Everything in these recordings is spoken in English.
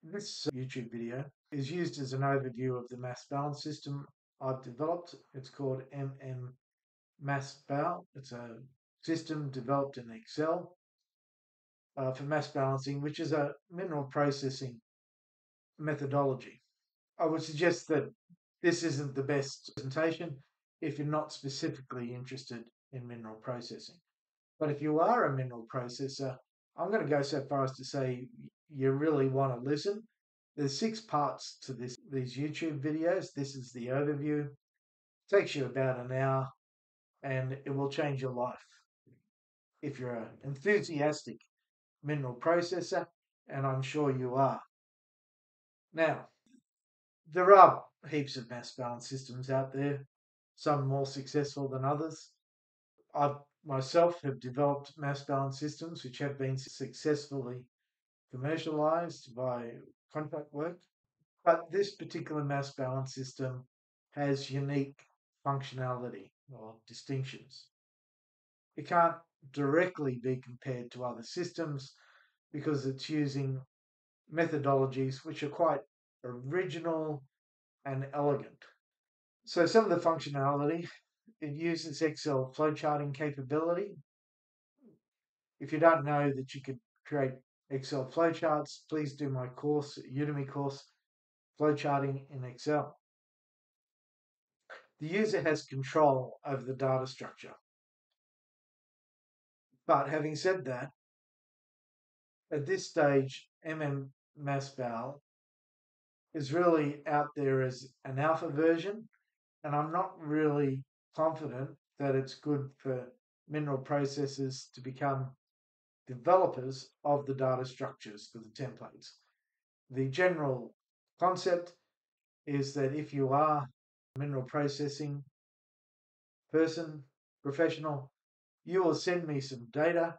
This YouTube video is used as an overview of the mass balance system I've developed. It's called MMMassBal. It's a system developed in Excel for mass balancing, which is a mineral processing methodology. I would suggest that this isn't the best presentation if you're not specifically interested in mineral processing. But if you are a mineral processor, I'm going to go so far as to say you really want to listen. There's 6 parts to these YouTube videos. This is the overview. It takes you about an hour and it will change your life if you're an enthusiastic mineral processor, and I'm sure you are. Now, there are heaps of mass balance systems out there, some more successful than others. I myself have developed mass balance systems which have been successfully commercialized by contract work. But this particular mass balance system has unique functionality or distinctions. It can't directly be compared to other systems because it's using methodologies which are quite original and elegant. So some of the functionality, it uses Excel flowcharting capability. If you don't know that you could create Excel flowcharts, please do my course, Udemy course, flowcharting in Excel. The user has control over the data structure. But having said that, at this stage, MMMassBal is really out there as an alpha version, and I'm not really confident that it's good for mineral processors to become developers of the data structures for the templates. The general concept is that if you are a mineral processing person, professional, you will send me some data.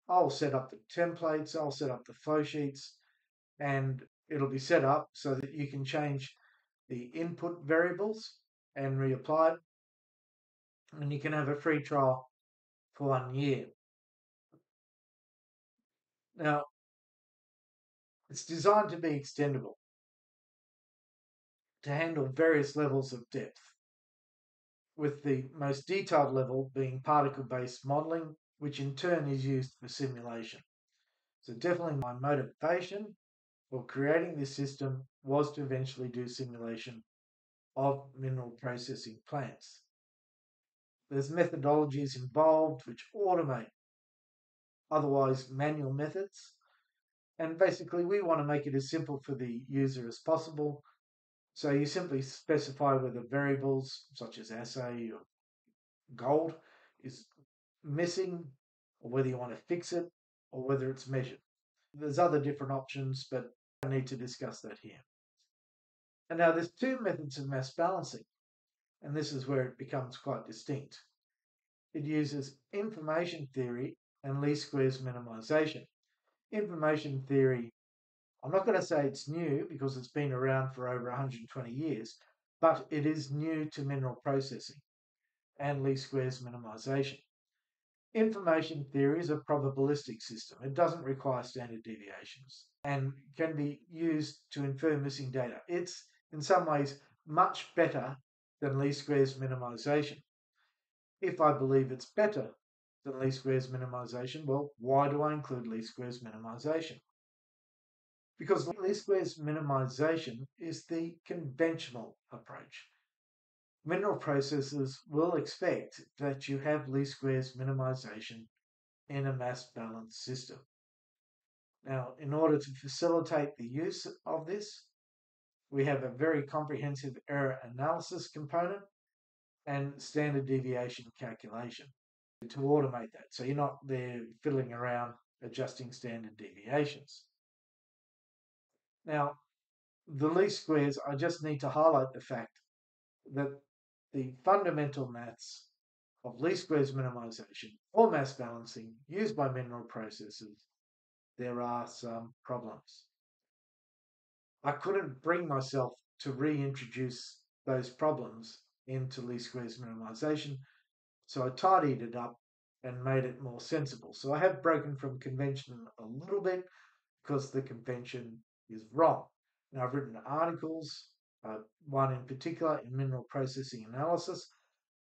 I'll set up the templates, I'll set up the flow sheets, and it'll be set up so that you can change the input variables and reapply it. And you can have a free trial for 1 year. Now, it's designed to be extendable to handle various levels of depth, with the most detailed level being particle-based modeling, which in turn is used for simulation. So definitely my motivation for creating this system was to eventually do simulation of mineral processing plants. There's methodologies involved which automate otherwise manual methods. And basically we want to make it as simple for the user as possible. So you simply specify whether variables such as assay or gold is missing, or whether you want to fix it, or whether it's measured. There's other different options, but I don't need to discuss that here. And now there's 2 methods of mass balancing, and this is where it becomes quite distinct. It uses information theory and least squares minimization. Information theory, I'm not going to say it's new because it's been around for over 120 years, but it is new to mineral processing and least squares minimization. Information theory is a probabilistic system. It doesn't require standard deviations and can be used to infer missing data. It's in some ways much better than least squares minimization. If I believe it's better than least squares minimization, well, why do I include least squares minimization? Because least squares minimization is the conventional approach. Mineral processors will expect that you have least squares minimization in a mass balance system. Now, in order to facilitate the use of this, we have a very comprehensive error analysis component and standard deviation calculation to automate that. So you're not there fiddling around adjusting standard deviations. Now, the least squares, I just need to highlight the fact that the fundamental maths of least squares minimization or mass balancing used by mineral processors, there are some problems. I couldn't bring myself to reintroduce those problems into least squares minimization, so I tidied it up and made it more sensible. So I have broken from convention a little bit because the convention is wrong. Now, I've written articles, one in particular in mineral processing analysis,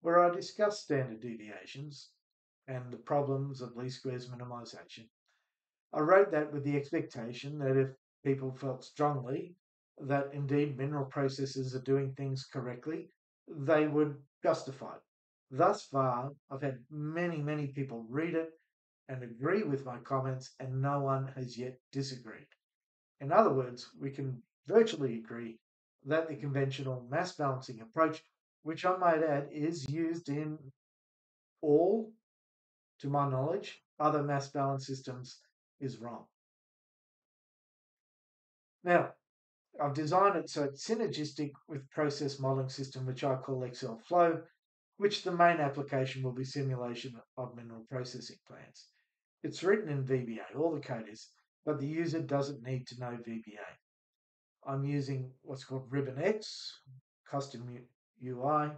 where I discuss standard deviations and the problems of least squares minimization. I wrote that with the expectation that if people felt strongly that indeed mineral processors are doing things correctly, they would justify it. Thus far, I've had many people read it and agree with my comments, and no one has yet disagreed. In other words, we can virtually agree that the conventional mass balancing approach, which I might add is used in all, to my knowledge, other mass balance systems, is wrong. Now, I've designed it so it's synergistic with process modeling system, which I call Excel Flow, which the main application will be simulation of mineral processing plants. It's written in VBA, all the code is, but the user doesn't need to know VBA. I'm using what's called Ribbon X, custom UI.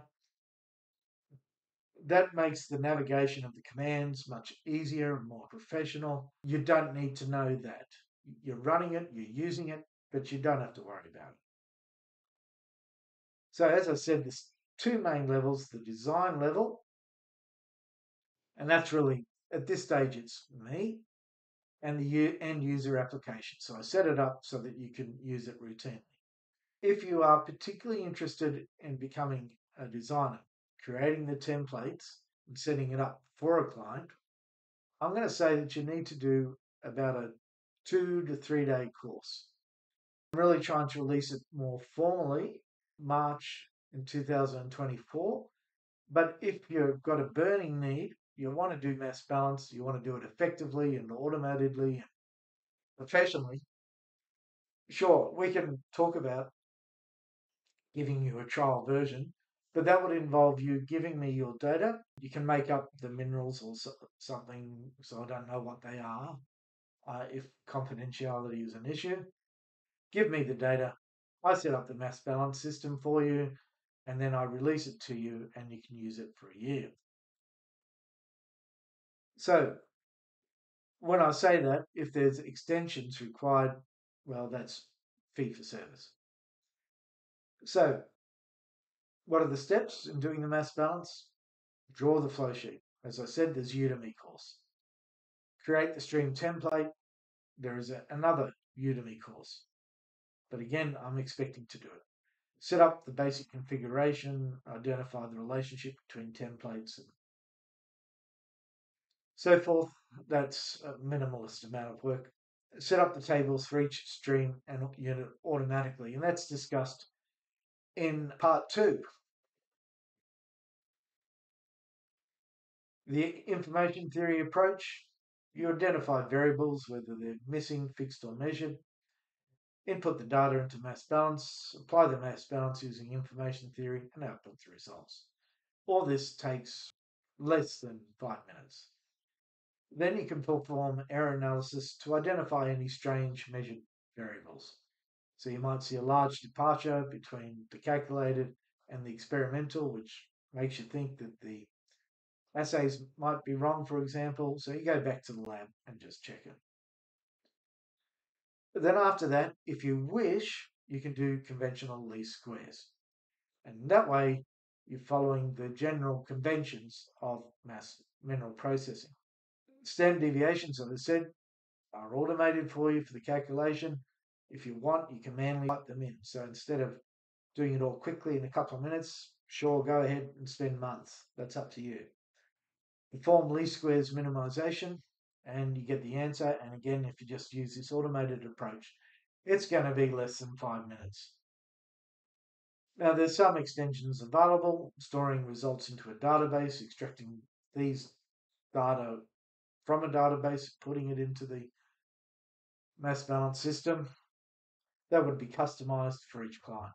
That makes the navigation of the commands much easier and more professional. You don't need to know that. You're running it, you're using it, but you don't have to worry about it. So as I said, there's two main levels, the design level, and that's really, at this stage, it's me, and the end user application. So I set it up so that you can use it routinely. If you are particularly interested in becoming a designer, creating the templates and setting it up for a client, I'm going to say that you need to do about a 2 to 3 day course. I'm really trying to release it more formally March in 2024. But if you've got a burning need, you want to do mass balance, you want to do it effectively and automatedly and professionally, sure, we can talk about giving you a trial version, but that would involve you giving me your data. You can make up the minerals or something, so I don't know what they are. If confidentiality is an issue, give me the data. I set up the mass balance system for you, and then I release it to you, and you can use it for a year. So when I say that, if there's extensions required, well, that's fee for service. So what are the steps in doing the mass balance? Draw the flow sheet. As I said, there's Udemy course. Create the stream template. There is another Udemy course. But again, I'm expecting to do it. Set up the basic configuration, identify the relationship between templates and so forth. That's a minimalist amount of work. Set up the tables for each stream and unit automatically, and that's discussed in part 2. The information theory approach, you identify variables, whether they're missing, fixed or measured, input the data into mass balance, apply the mass balance using information theory, and output the results. All this takes less than 5 minutes. Then you can perform error analysis to identify any strange measured variables. So you might see a large departure between the calculated and the experimental, which makes you think that the assays might be wrong, for example. So you go back to the lab and just check it. But then after that, if you wish, you can do conventional least squares. And that way, you're following the general conventions of mass mineral processing. Standard deviations, as I said, are automated for you for the calculation. If you want, you can manually type them in. So instead of doing it all quickly in a couple of minutes, sure, go ahead and spend months. That's up to you. Perform least squares minimization and you get the answer. And again, if you just use this automated approach, it's going to be less than 5 minutes. Now, there's some extensions available, storing results into a database, extracting these data from a database, putting it into the mass balance system. That would be customized for each client.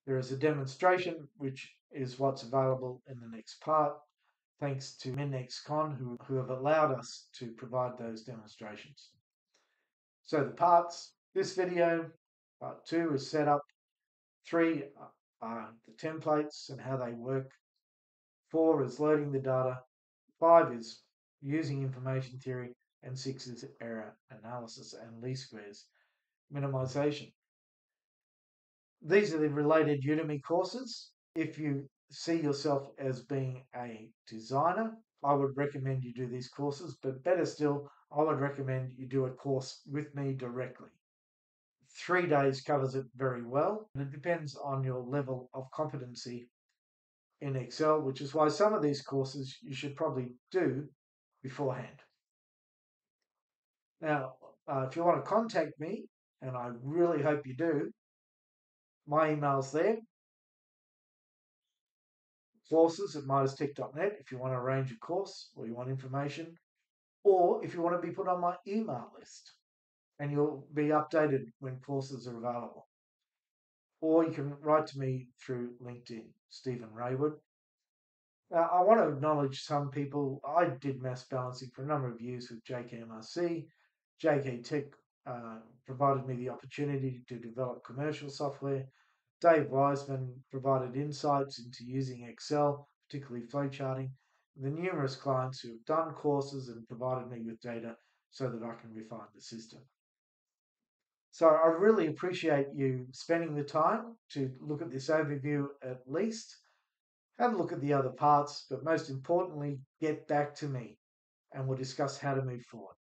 There is a demonstration, which is what's available in the next part, thanks to MinXCon, who have allowed us to provide those demonstrations. So the parts, this video, part 2 is set up. 3 are the templates and how they work. 4 is loading the data. 5 is using information theory. And 6 is error analysis and least squares. minimization. These are the related Udemy courses. If you see yourself as being a designer, I would recommend you do these courses, but better still, I would recommend you do a course with me directly. 3 days covers it very well, and it depends on your level of competency in Excel, which is why some of these courses you should probably do beforehand. Now, if you want to contact me, and I really hope you do, my email's there, courses@midastech.net if you want to arrange a course or you want information, or if you want to be put on my email list and you'll be updated when courses are available. Or you can write to me through LinkedIn, Stephen Raywood. Now, I want to acknowledge some people. I did mass balancing for a number of years with JKMRC. JK Tech provided me the opportunity to develop commercial software. Dave Wiseman provided insights into using Excel, particularly flowcharting. The numerous clients who have done courses and provided me with data so that I can refine the system. So I really appreciate you spending the time to look at this overview at least. Have a look at the other parts, but most importantly, get back to me and we'll discuss how to move forward.